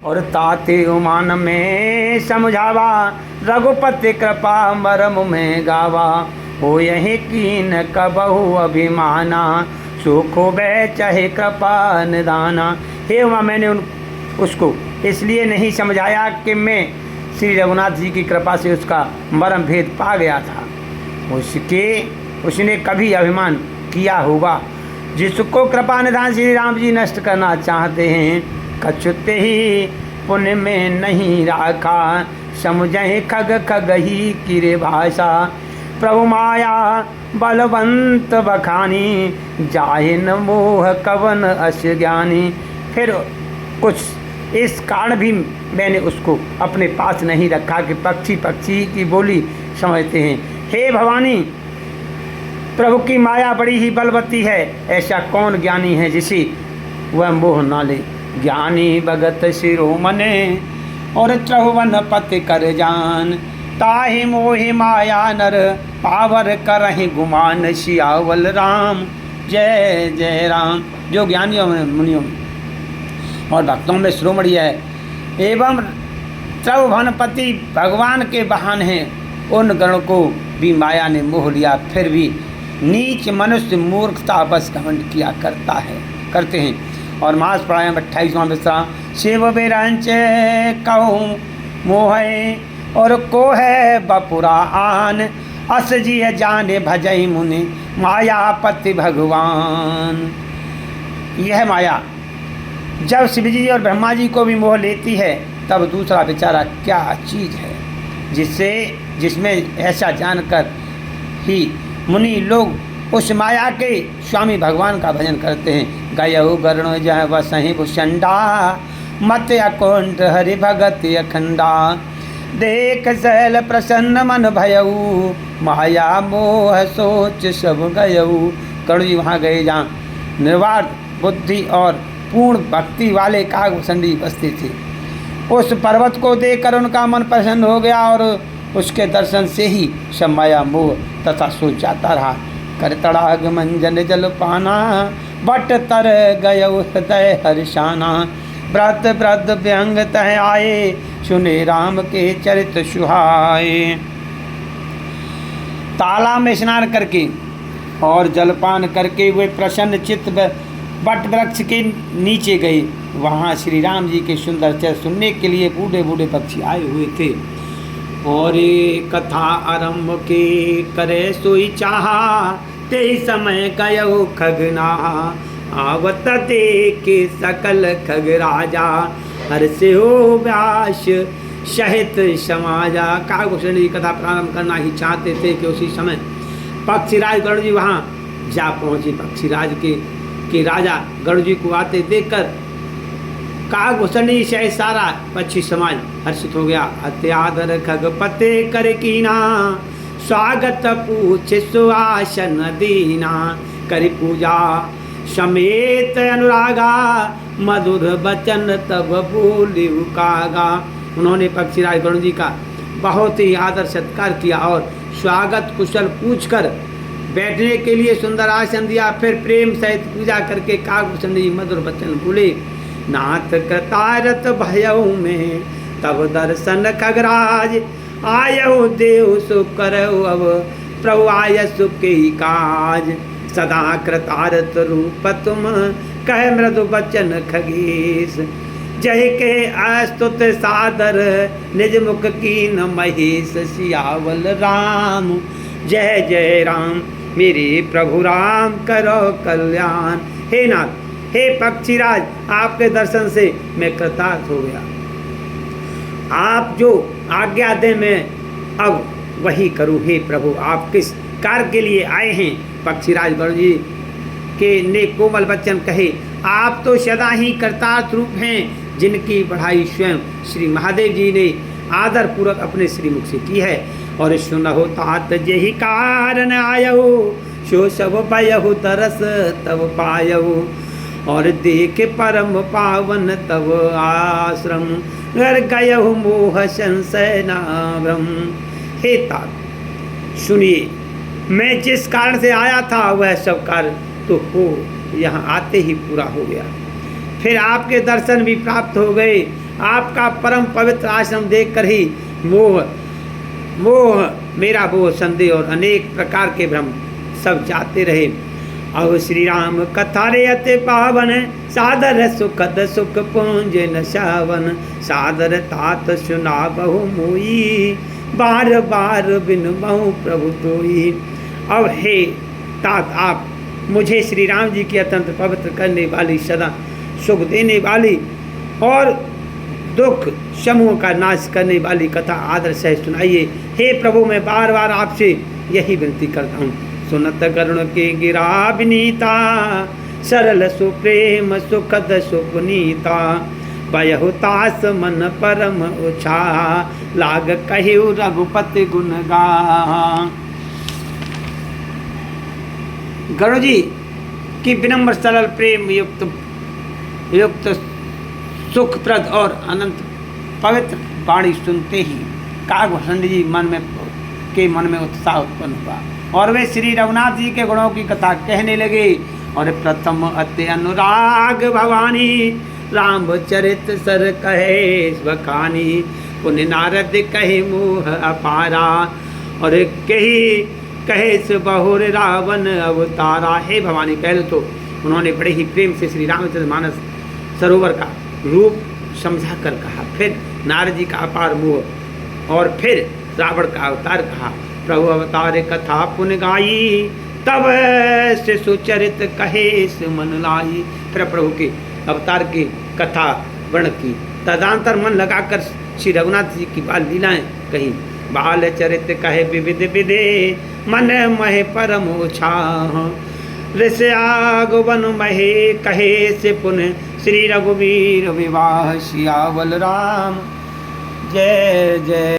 और ताते उमान में समझावा, रघुपति कृपा मरम में गावा। हो यही कीन कबहु अभिमाना, सुखो बै चाहे कृपा निदाना। हे उमा, मैंने उसको इसलिए नहीं समझाया कि मैं श्री रघुनाथ जी की कृपा से उसका मर्म भेद पा गया था। उसने कभी अभिमान किया होगा। जिसको कृपा निधान श्री राम जी नष्ट करना चाहते हैं, कछुते ही पुण्य में नहीं राखा। समझे खग खग ही की रे भाषा, प्रभु माया बलवंत बखानी। जाहे न मोह कवन अस ज्ञानी। फिर कुछ इस कारण भी मैंने उसको अपने पास नहीं रखा कि पक्षी पक्षी की बोली समझते हैं। हे भवानी, प्रभु की माया बड़ी ही बलवती है, ऐसा कौन ज्ञानी है जिसे वह मोह ना ले। ज्ञानी भगत शिरोमणे और त्रिभुवन पति कर जान। ताहि मोहि माया नर पावर करहि गुमान। सियावल राम जय जय राम। जो ज्ञानियों में मुनियों में और भक्तों में शिरोमणि है एवं त्रिभुवनपति भगवान के वाहन हैं, उन गणों को भी माया ने मोह लिया। फिर भी नीच मनुष्य मूर्खता बस घमंड किया करते हैं। और मास प्राणायाम 28वां विश्रा। शिव बिरंच कहूँ मोहे और को है बपुरा आन। अस जी जाने भजई मुनि मायापति भगवान। यह माया जब शिव जी और ब्रह्मा जी को भी मोह लेती है, तब दूसरा बेचारा क्या चीज़ है जिसमें ऐसा जानकर ही मुनि लोग उस माया के स्वामी भगवान का भजन करते हैं। गयऊ गरुण जय वसहि भुषंडा, मत अकुंठ हरि भगत अखंडा। देख सहल प्रसन्न मन भयऊ, माया मोह सोच सब गयऊ। गरुड़ जी वहाँ गए जहाँ निर्वाण बुद्धि और पूर्ण भक्ति वाले कागभूषणी बसते थे। उस पर्वत को देखकर उनका मन प्रसन्न हो गया और उसके दर्शन से ही सब माया मोह तथा सोच जाता रहा। कर तड़ाग मंजन जल पाना, बट तर गय हृदय हर्षाना। व्रत व्रत व्यंग तह आए, सुने राम के चरित सुहाए। तालाब में स्नान करके और जलपान करके वे प्रसन्न चित्त बट वृक्ष के नीचे गए। वहाँ श्री राम जी के सुंदर चरित्र सुनने के लिए बूढ़े बूढ़े पक्षी आए हुए थे। और कथा आरंभ के करे सोई चाहा, ते समय गयो खगना। आवत देखे सकल खग राजा, हर्षे हो व्यास सहित समाजा। कागभूषणी जी कथा प्रारंभ करना ही चाहते थे कि उसी समय पक्षीराज गरुड़ जी वहाँ जा पहुँचे। पक्षीराज के राजा गरुड़ जी को आते देखकर कागभूषणी से सारा पक्षी समाज हर्षित हो गया। अत्यादर खगपते कर कीना, स्वागत पूछ सुआसन दीना। करि पूजा समेत अनुरागा, मधुर बचन तब बोली कागा। उन्होंने पक्षीराज गरुड़ जी का बहुत ही आदर सत्कार किया और स्वागत कुशल पूछकर बैठने के लिए सुंदर आसन दिया। फिर प्रेम सहित पूजा करके कागभूषणी जी मधुर बचन बोले। नाथ कृतारत भयऊ में तब दर्शन खगराज, आयऊ देव सुख करऊ अब प्रभु आय सुख ही काज। सदा कृतारत रूप तुम कह मृदु बचन खगेश। जय के अस्तुत सादर निज मुख कीन महेश। सियावल राम जय जय राम, मेरे प्रभु राम करो कल्याण। हे नाथ, हे पक्षीराज, आपके दर्शन से मैं कृतार्थ हो गया। आप जो आज्ञा दें मैं अब वही करूँ। हे प्रभु, आप किस कार्य के लिए आए हैं? पक्षीराज गरुड़ जी के ने कोमल वचन कहे। आप तो सदा ही कृतार्थ रूप हैं, जिनकी बढ़ाई स्वयं श्री महादेव जी ने आदर पूर्वक अपने श्रीमुख से की है। और सुनहु तात जेहि कारण आयहु, सो सब पयहु तरस तब पायहु। और देख परम पावन तब आश्रम, घर गयहु मोह संशय नाभ्रम। हे तात, सुनिए, मैं जिस कारण से आया था वह सब कार्य तो हो यहाँ आते ही पूरा हो गया। फिर आपके दर्शन भी प्राप्त हो गए। आपका परम पवित्र आश्रम देखकर ही मोह मेरा वो संदेह और अनेक प्रकार के भ्रम सब जाते रहे। अब श्री राम कथा रे अति पावन, सादर सुखद सुख पुंज न सावन, सादर तात सुना बहु मोई, बार बार बिन बहु प्रभु तोई। अब हे तात, आप मुझे श्री राम जी की अत्यंत पवित्र करने वाली, सदा सुख देने वाली और दुख समूह का नाश करने वाली कथा आदर से सुनाइए। हे प्रभु, मैं बार बार आपसे यही विनती करता हूँ। सुनत करुण के गिरा विनीता, सरल सुप्रेम सुखद सुपुनीता, बयहुतास मन परम उछा, लाग कहिउ रघुपति गुण गा। गरुड़ जी की विनम्र सरल प्रेम युक्त सुखप्रद और अनंत पवित्र वाणी सुनते ही काकभूषण जी मन में उत्साह उत्पन्न हुआ और वे श्री रघुनाथ जी के गुणों की कथा कहने लगे। और प्रथम अति अनुराग भवानी, रामचरित सर कहे बखानी, पुण्य नारद कहे मोह अपारा, और कहे से बहुर रावण अवतारा। हे भवानी, पहले तो उन्होंने बड़े ही प्रेम से श्री रामचंद्र मानस सरोवर का रूप समझा कर कहा, फिर नारद जी का अपार मोह और फिर रावण का अवतार कहा। प्रभु अवतार कथा पुन गाई, तब से सुचरित कहे से मन लाई। फिर प्रभु के अवतार की कथा वर्ण की, तदांतर मन लगाकर श्री रघुनाथ जी की बाल लीलाएं कही। बाल चरित कहे विविध विधे, मन महे परम उछाह, ऋषयागवन महे कहे से पुनः, श्री रघुवीर विवाह सियावल राम। जय जय।